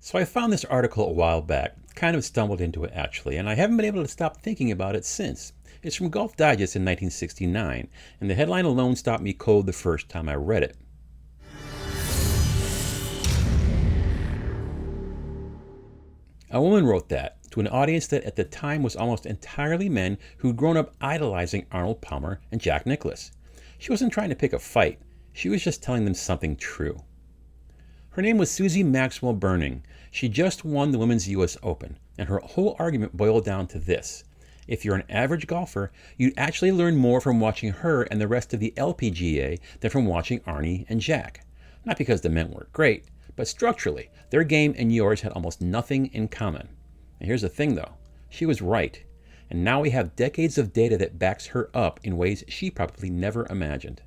So I found this article a while back, kind of stumbled into it actually, and I haven't been able to stop thinking about it since. It's from Golf Digest in 1969, and the headline alone stopped me cold the first time I read it. A woman wrote that to an audience that at the time was almost entirely men who'd grown up idolizing Arnold Palmer and Jack Nicklaus. She wasn't trying to pick a fight, she was just telling them something true. Her name was Susie Maxwell Byrne. She just won the Women's U.S. Open, and her whole argument boiled down to this. If you're an average golfer, you'd actually learn more from watching her and the rest of the LPGA than from watching Arnie and Jack. Not because the men weren't great, but structurally, their game and yours had almost nothing in common. And here's the thing though, she was right. And now we have decades of data that backs her up in ways she probably never imagined.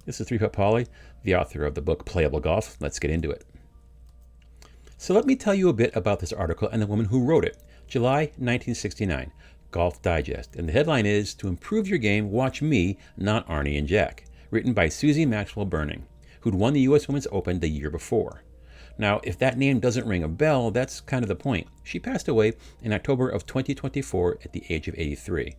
This is 3 Putt Pauly, the author of the book Playable Golf. Let's get into it. So let me tell you a bit about this article and the woman who wrote it. July 1969, Golf Digest. And the headline is, "To improve your game, watch me, not Arnie and Jack." Written by Susie Maxwell Byrne, who'd won the U.S. Women's Open the year before. Now, if that name doesn't ring a bell, that's kind of the point. She passed away in October of 2024 at the age of 83.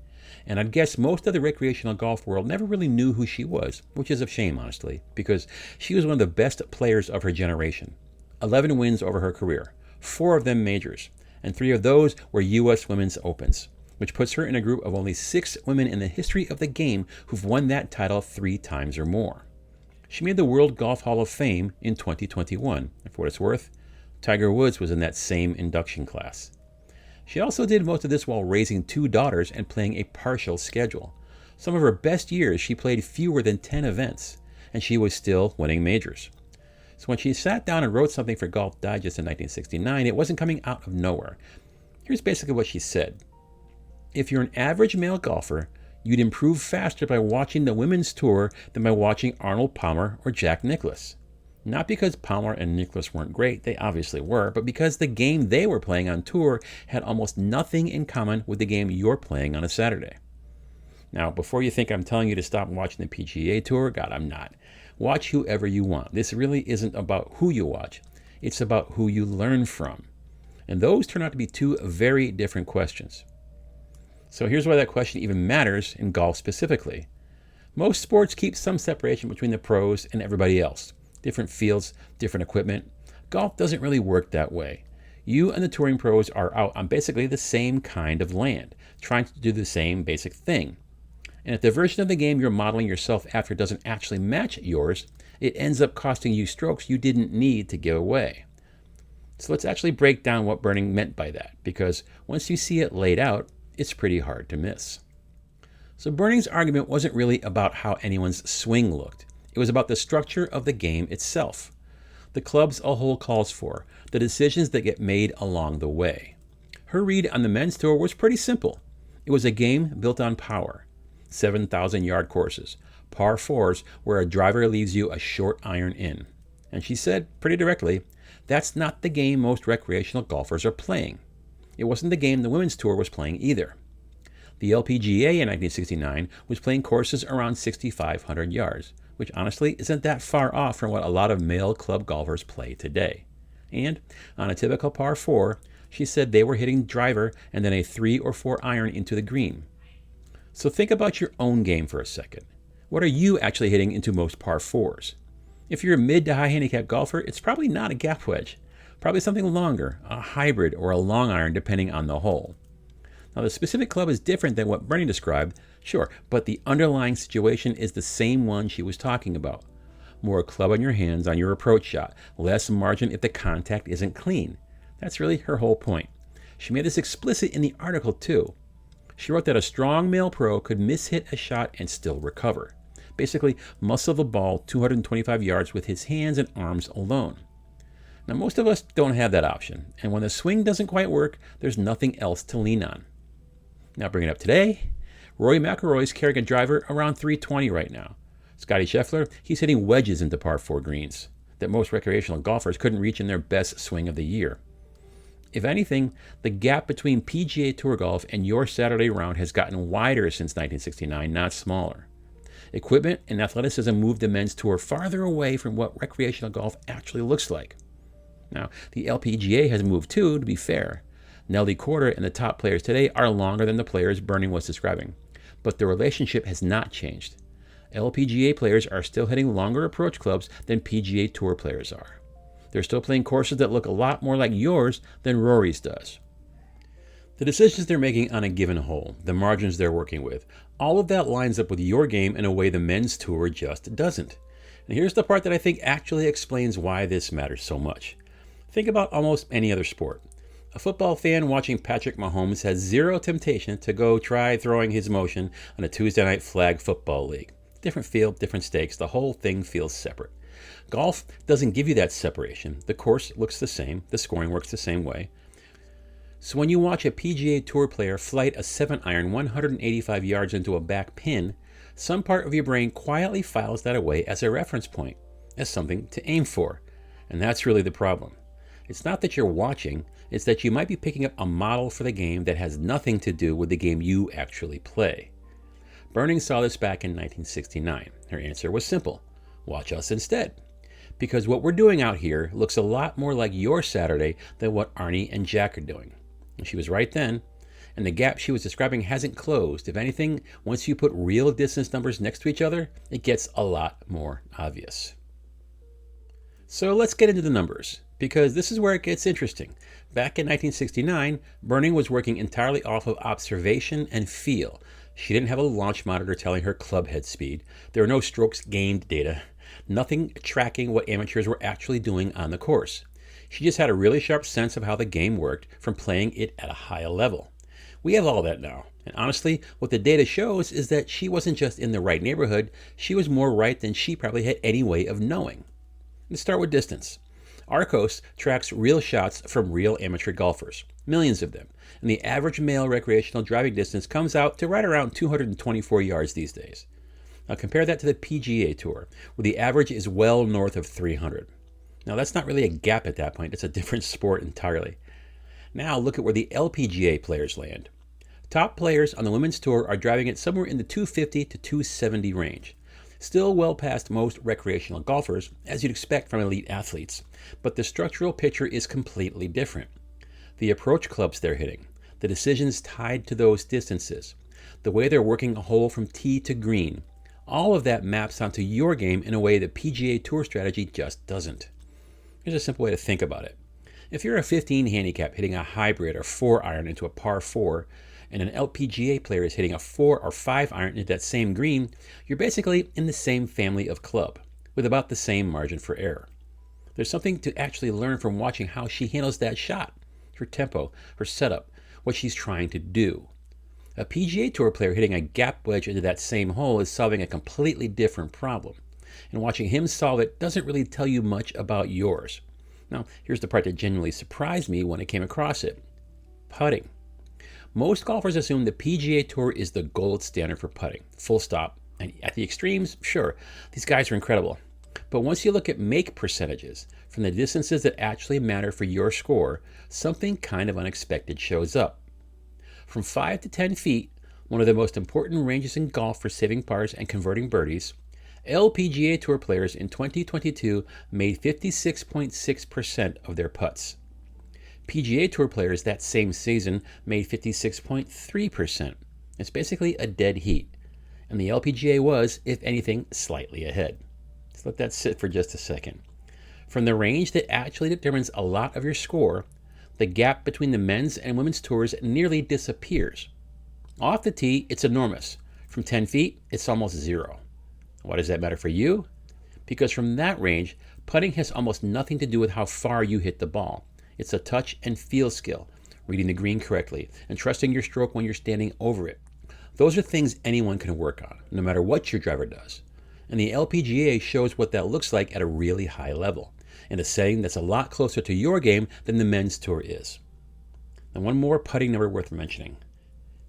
And I'd guess most of the recreational golf world never really knew who she was, which is a shame, honestly, because she was one of the best players of her generation. 11 wins over her career, 4 of them majors, and 3 of those were U.S. Women's Opens, which puts her in a group of only 6 women in the history of the game who've won that title 3 times or more. She made the World Golf Hall of Fame in 2021, and for what it's worth, Tiger Woods was in that same induction class. She also did most of this while raising 2 daughters and playing a partial schedule. Some of her best years, she played fewer than 10 events, and she was still winning majors. So when she sat down and wrote something for Golf Digest in 1969, it wasn't coming out of nowhere. Here's basically what she said. If you're an average male golfer, you'd improve faster by watching the women's tour than by watching Arnold Palmer or Jack Nicklaus. Not because Palmer and Nicklaus weren't great, they obviously were, but because the game they were playing on tour had almost nothing in common with the game you're playing on a Saturday. Now, before you think I'm telling you to stop watching the PGA Tour, God, I'm not. Watch whoever you want. This really isn't about who you watch. It's about who you learn from. And those turn out to be 2 very different questions. So here's why that question even matters in golf specifically. Most sports keep some separation between the pros and everybody else. Different fields, different equipment. Golf doesn't really work that way. You and the touring pros are out on basically the same kind of land, trying to do the same basic thing. And if the version of the game you're modeling yourself after doesn't actually match yours, it ends up costing you strokes you didn't need to give away. So let's actually break down what Byrne meant by that, because once you see it laid out, it's pretty hard to miss. So Byrne's argument wasn't really about how anyone's swing looked. It was about the structure of the game itself. The clubs a whole calls for, the decisions that get made along the way. Her read on the men's tour was pretty simple. It was a game built on power. 7,000-yard courses, par 4s where a driver leaves you a short iron in. And she said, pretty directly, that's not the game most recreational golfers are playing. It wasn't the game the women's tour was playing either. The LPGA in 1969 was playing courses around 6,500 yards, which honestly isn't that far off from what a lot of male club golfers play today. And on a typical par 4, she said they were hitting driver and then a 3 or 4 iron into the green. So think about your own game for a second. What are you actually hitting into most par 4s? If you're a mid to high handicap golfer, it's probably not a gap wedge. Probably something longer, a hybrid or a long iron depending on the hole. Now the specific club is different than what Byrne described, sure, but the underlying situation is the same one she was talking about. More club on your hands on your approach shot, less margin if the contact isn't clean. That's really her whole point. She made this explicit in the article too. She wrote that a strong male pro could mishit a shot and still recover. Basically, muscle the ball 225 yards with his hands and arms alone. Now most of us don't have that option, and when the swing doesn't quite work, there's nothing else to lean on. Now bring it up today, Rory McIlroy's carrying a driver around 320 right now. Scotty Scheffler, he's hitting wedges into par 4 greens that most recreational golfers couldn't reach in their best swing of the year. If anything, the gap between PGA Tour golf and your Saturday round has gotten wider since 1969, not smaller. Equipment and athleticism moved the men's tour farther away from what recreational golf actually looks like. Now, the LPGA has moved too, to be fair. Nelly Korda and the top players today are longer than the players Byrne was describing, but the relationship has not changed. LPGA players are still hitting longer approach clubs than PGA Tour players are. They're still playing courses that look a lot more like yours than Rory's does. The decisions they're making on a given hole, the margins they're working with, all of that lines up with your game in a way the men's tour just doesn't. And here's the part that I think actually explains why this matters so much. Think about almost any other sport. A football fan watching Patrick Mahomes has zero temptation to go try throwing his motion on a Tuesday night flag football league. Different field, different stakes, the whole thing feels separate. Golf doesn't give you that separation. The course looks the same, the scoring works the same way. So when you watch a PGA Tour player flight a 7-iron 185 yards into a back pin, some part of your brain quietly files that away as a reference point, as something to aim for. And that's really the problem. It's not that you're watching, it's that you might be picking up a model for the game that has nothing to do with the game you actually play. Byrne saw this back in 1969. Her answer was simple: watch us instead. Because what we're doing out here looks a lot more like your Saturday than what Arnie and Jack are doing. And she was right then, and the gap she was describing hasn't closed. If anything, once you put real distance numbers next to each other, it gets a lot more obvious. So let's get into the numbers, because this is where it gets interesting. Back in 1969, Byrne was working entirely off of observation and feel. She didn't have a launch monitor telling her club head speed. There were no strokes gained data. Nothing tracking what amateurs were actually doing on the course. She just had a really sharp sense of how the game worked from playing it at a high level. We have all that now. And honestly, what the data shows is that she wasn't just in the right neighborhood, she was more right than she probably had any way of knowing. Let's start with distance. Arcos tracks real shots from real amateur golfers, millions of them, and the average male recreational driving distance comes out to right around 224 yards these days. Now compare that to the PGA Tour, where the average is well north of 300. Now that's not really a gap at that point, it's a different sport entirely. Now look at where the LPGA players land. Top players on the women's tour are driving it somewhere in the 250 to 270 range. Still well past most recreational golfers, as you'd expect from elite athletes, but the structural picture is completely different. The approach clubs they're hitting, the decisions tied to those distances, the way they're working a hole from tee to green, all of that maps onto your game in a way the PGA Tour strategy just doesn't. Here's a simple way to think about it. If you're a 15 handicap hitting a hybrid or 4-iron into a par 4, and an LPGA player is hitting a 4 or 5-iron into that same green, you're basically in the same family of club, with about the same margin for error. There's something to actually learn from watching how she handles that shot, her tempo, her setup, what she's trying to do. A PGA Tour player hitting a gap wedge into that same hole is solving a completely different problem, and watching him solve it doesn't really tell you much about yours. Now, here's the part that genuinely surprised me when I came across it. Putting. Most golfers assume the PGA Tour is the gold standard for putting, full stop. And at the extremes, sure, these guys are incredible. But once you look at make percentages from the distances that actually matter for your score, something kind of unexpected shows up. From 5 to 10 feet, one of the most important ranges in golf for saving pars and converting birdies, LPGA Tour players in 2022 made 56.6% of their putts. PGA Tour players that same season made 56.3%. It's basically a dead heat. And the LPGA was, if anything, slightly ahead. Let's let that sit for just a second. From the range that actually determines a lot of your score, the gap between the men's and women's tours nearly disappears. Off the tee, it's enormous. From 10 feet, it's almost zero. Why does that matter for you? Because from that range, putting has almost nothing to do with how far you hit the ball. It's a touch and feel skill, reading the green correctly, and trusting your stroke when you're standing over it. Those are things anyone can work on, no matter what your driver does. And the LPGA shows what that looks like at a really high level, in a setting that's a lot closer to your game than the men's tour is. And one more putting number worth mentioning.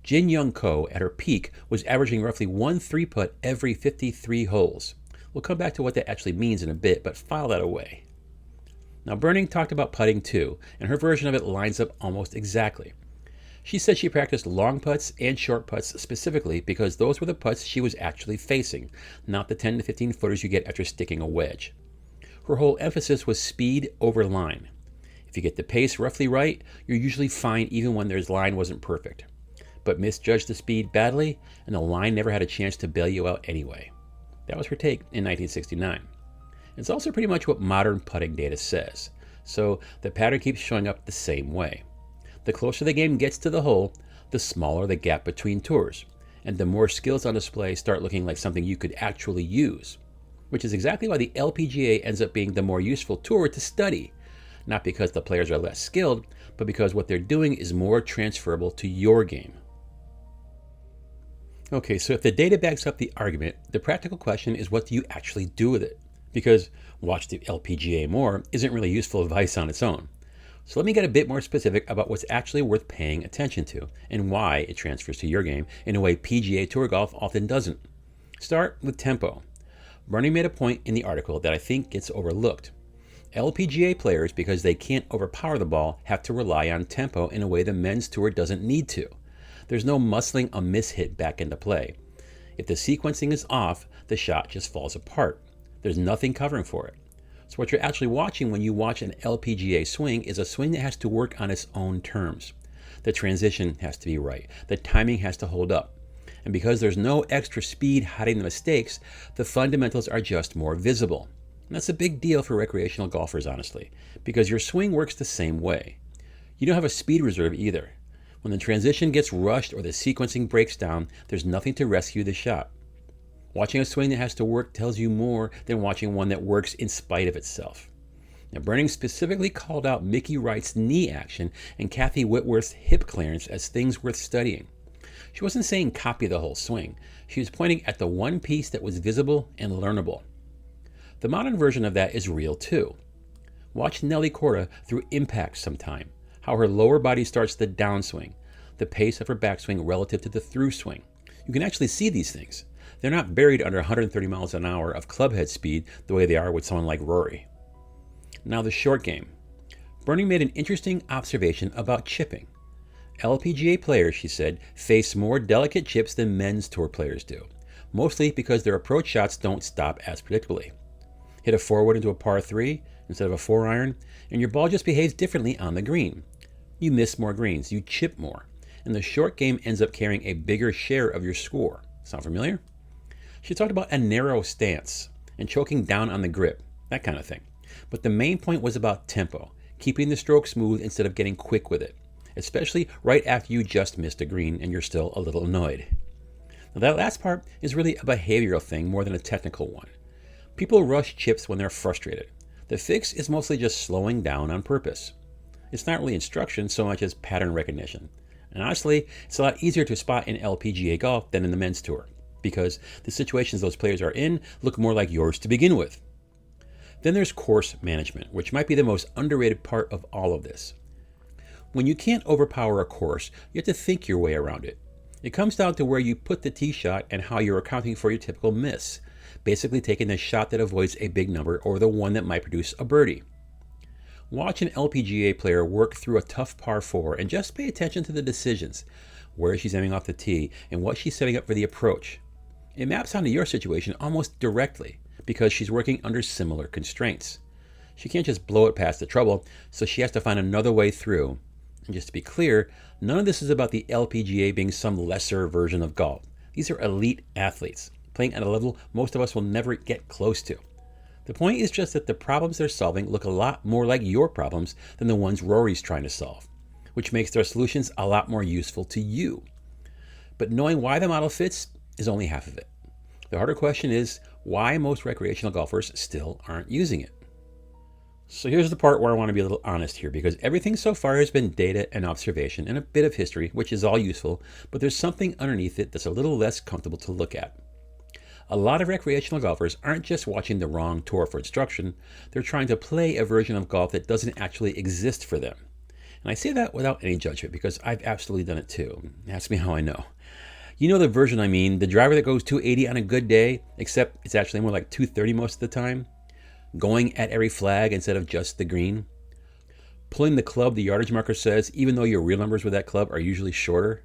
Jin Young Ko, at her peak, was averaging roughly 1 3-putt every 53 holes. We'll come back to what that actually means in a bit, but file that away. Now, Byrne talked about putting too, and her version of it lines up almost exactly. She said she practiced long putts and short putts specifically because those were the putts she was actually facing, not the 10 to 15 footers you get after sticking a wedge. Her whole emphasis was speed over line, If you get the pace roughly right, you're usually fine even when their line wasn't perfect. But misjudge the speed badly, and the line never had a chance to bail you out anyway. That was her take in 1969. It's also pretty much what modern putting data says, so the pattern keeps showing up the same way. The closer the game gets to the hole, the smaller the gap between tours, and the more skills on display start looking like something you could actually use, which is exactly why the LPGA ends up being the more useful tour to study, not because the players are less skilled, but because what they're doing is more transferable to your game. Okay, so if the data backs up the argument, the practical question is, what do you actually do with it? Because watch the LPGA more isn't really useful advice on its own. So let me get a bit more specific about what's actually worth paying attention to and why it transfers to your game in a way PGA Tour golf often doesn't. Start with tempo. Byrne made a point in the article that I think gets overlooked. LPGA players, because they can't overpower the ball, have to rely on tempo in a way the men's tour doesn't need to. There's no muscling a mishit back into play. If the sequencing is off, the shot just falls apart. There's nothing covering for it. So what you're actually watching when you watch an LPGA swing is a swing that has to work on its own terms. The transition has to be right. The timing has to hold up. And because there's no extra speed hiding the mistakes, the fundamentals are just more visible. And that's a big deal for recreational golfers, honestly, because your swing works the same way. You don't have a speed reserve either. When the transition gets rushed or the sequencing breaks down, there's nothing to rescue the shot. Watching a swing that has to work tells you more than watching one that works in spite of itself. Now, Byrne specifically called out Mickey Wright's knee action and Kathy Whitworth's hip clearance as things worth studying. She wasn't saying copy the whole swing. She was pointing at the one piece that was visible and learnable. The modern version of that is real too. Watch Nelly Korda through impact sometime, how her lower body starts the downswing, the pace of her backswing relative to the through swing. You can actually see these things. They're not buried under 130 miles an hour of clubhead speed the way they are with someone like Rory. Now the short game. Byrne made an interesting observation about chipping. LPGA players, she said, face more delicate chips than men's tour players do, mostly because their approach shots don't stop as predictably. Hit a forward into a par 3 instead of a 4-iron, and your ball just behaves differently on the green. You miss more greens, you chip more, and the short game ends up carrying a bigger share of your score. Sound familiar? She talked about a narrow stance and choking down on the grip, that kind of thing. But the main point was about tempo, keeping the stroke smooth instead of getting quick with it, especially right after you just missed a green and you're still a little annoyed. Now that last part is really a behavioral thing more than a technical one. People rush chips when they're frustrated. The fix is mostly just slowing down on purpose. It's not really instruction so much as pattern recognition. And honestly, it's a lot easier to spot in LPGA golf than in the men's tour, because the situations those players are in look more like yours to begin with. Then there's course management, which might be the most underrated part of all of this. When you can't overpower a course, you have to think your way around it. It comes down to where you put the tee shot and how you're accounting for your typical miss, basically taking the shot that avoids a big number or the one that might produce a birdie. Watch an LPGA player work through a tough par 4 and just pay attention to the decisions, where she's aiming off the tee and what she's setting up for the approach. It maps onto your situation almost directly because she's working under similar constraints. She can't just blow it past the trouble, so she has to find another way through. And just to be clear, none of this is about the LPGA being some lesser version of golf. These are elite athletes, playing at a level most of us will never get close to. The point is just that the problems they're solving look a lot more like your problems than the ones Rory's trying to solve, which makes their solutions a lot more useful to you. But knowing why the model fits is only half of it. The harder question is why most recreational golfers still aren't using it. So here's the part where I want to be a little honest here, because everything so far has been data and observation and a bit of history, which is all useful, but there's something underneath it that's a little less comfortable to look at. A lot of recreational golfers aren't just watching the wrong tour for instruction, they're trying to play a version of golf that doesn't actually exist for them. And I say that without any judgment because I've absolutely done it too. Ask me how I know. You know the version I mean, the driver that goes 280 on a good day, except it's actually more like 230 most of the time. Going at every flag instead of just the green. Pulling the club the yardage marker says, even though your real numbers with that club are usually shorter.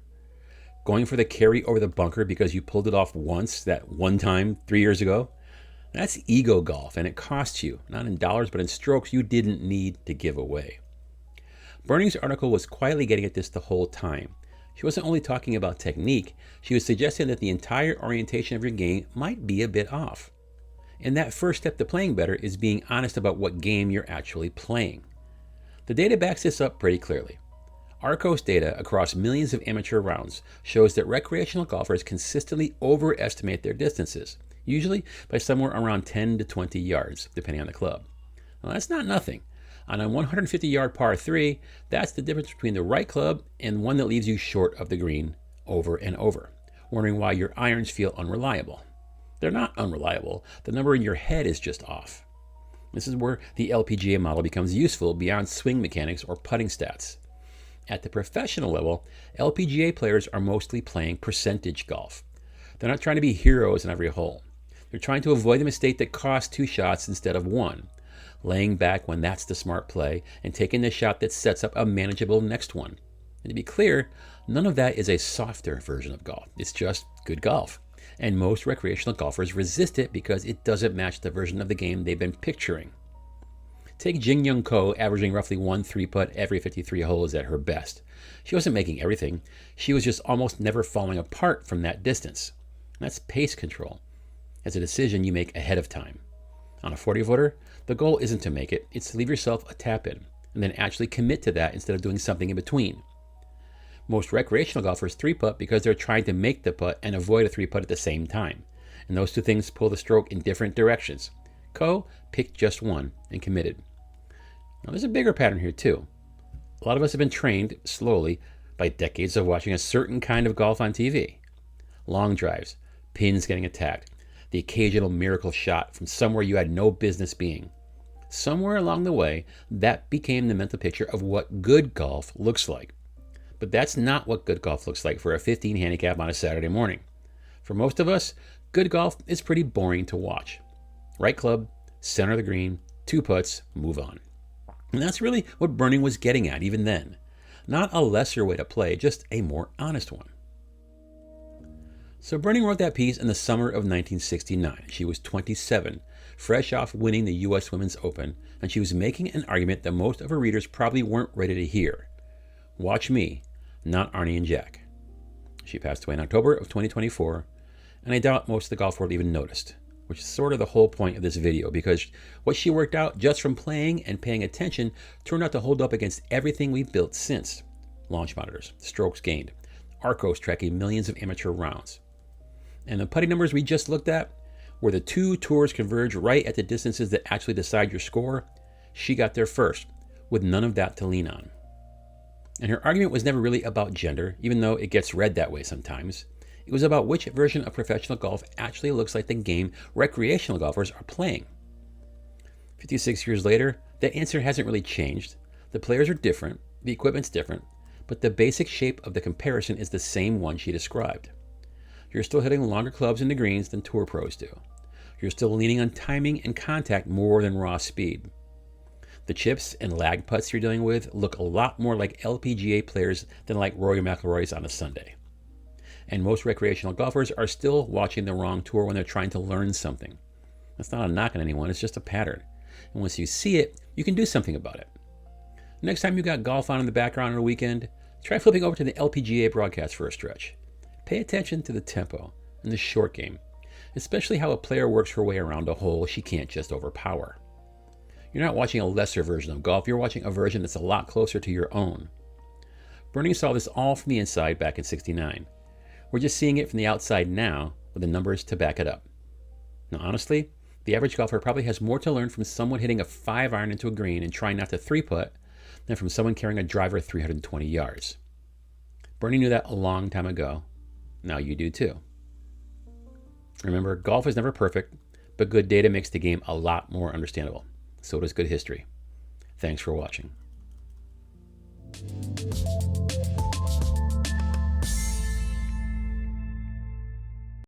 Going for the carry over the bunker because you pulled it off once, that one time 3 years ago. That's ego golf, and it costs you, not in dollars, but in strokes you didn't need to give away. Byrne's article was quietly getting at this the whole time. She wasn't only talking about technique, she was suggesting that the entire orientation of your game might be a bit off. And that first step to playing better is being honest about what game you're actually playing. The data backs this up pretty clearly. Arcos data across millions of amateur rounds shows that recreational golfers consistently overestimate their distances, usually by somewhere around 10 to 20 yards, depending on the club. Well, that's not nothing. On a 150-yard par 3, that's the difference between the right club and one that leaves you short of the green over and over, wondering why your irons feel unreliable. They're not unreliable. The number in your head is just off. This is where the LPGA model becomes useful beyond swing mechanics or putting stats. At the professional level, LPGA players are mostly playing percentage golf. They're not trying to be heroes in every hole. They're trying to avoid the mistake that costs 2 shots instead of 1, laying back when that's the smart play, and taking the shot that sets up a manageable next one. And to be clear, none of that is a softer version of golf. It's just good golf. And most recreational golfers resist it because it doesn't match the version of the game they've been picturing. Take Jing Young Ko averaging roughly 1 3-putt every 53 holes at her best. She wasn't making everything. She was just almost never falling apart from that distance. And that's pace control. It's a decision you make ahead of time. On a 40-footer, the goal isn't to make it, it's to leave yourself a tap-in, and then actually commit to that instead of doing something in between. Most recreational golfers 3-putt because they're trying to make the putt and avoid a 3-putt at the same time. And those two things pull the stroke in different directions. Ko picked just one and committed. Now there's a bigger pattern here too. A lot of us have been trained, slowly, by decades of watching a certain kind of golf on TV. Long drives, pins getting attacked, the occasional miracle shot from somewhere you had no business being. Somewhere along the way, that became the mental picture of what good golf looks like. But that's not what good golf looks like for a 15 handicap on a Saturday morning. For most of us, good golf is pretty boring to watch. Right club, center of the green, 2 putts, move on. And that's really what Byrne was getting at even then. Not a lesser way to play, just a more honest one. So Byrne wrote that piece in the summer of 1969. She was 27, fresh off winning the U.S. Women's Open, and she was making an argument that most of her readers probably weren't ready to hear. Watch me, not Arnie and Jack. She passed away in October of 2024, and I doubt most of the golf world even noticed, which is sort of the whole point of this video, because what she worked out just from playing and paying attention turned out to hold up against everything we've built since. Launch monitors, strokes gained, Arcos tracking millions of amateur rounds. And the putting numbers we just looked at, where the 2 tours converge right at the distances that actually decide your score, she got there first, with none of that to lean on. And her argument was never really about gender, even though it gets read that way sometimes. It was about which version of professional golf actually looks like the game recreational golfers are playing. 56 years later, that answer hasn't really changed. The players are different, the equipment's different, but the basic shape of the comparison is the same one she described. You're still hitting longer clubs into greens than tour pros do. You're still leaning on timing and contact more than raw speed. The chips and lag putts you're dealing with look a lot more like LPGA players than like Rory McIlroy's on a Sunday. And most recreational golfers are still watching the wrong tour when they're trying to learn something. That's not a knock on anyone, it's just a pattern. And once you see it, you can do something about it. Next time you got golf on in the background on a weekend, try flipping over to the LPGA broadcast for a stretch. Pay attention to the tempo and the short game, especially how a player works her way around a hole she can't just overpower. You're not watching a lesser version of golf, you're watching a version that's a lot closer to your own. Byrne saw this all from the inside back in '69. We're just seeing it from the outside now with the numbers to back it up. Now honestly, the average golfer probably has more to learn from someone hitting a 5-iron into a green and trying not to 3-putt than from someone carrying a driver 320 yards. Byrne knew that a long time ago. Now you do too. Remember, golf is never perfect, but good data makes the game a lot more understandable. So does good history. Thanks for watching.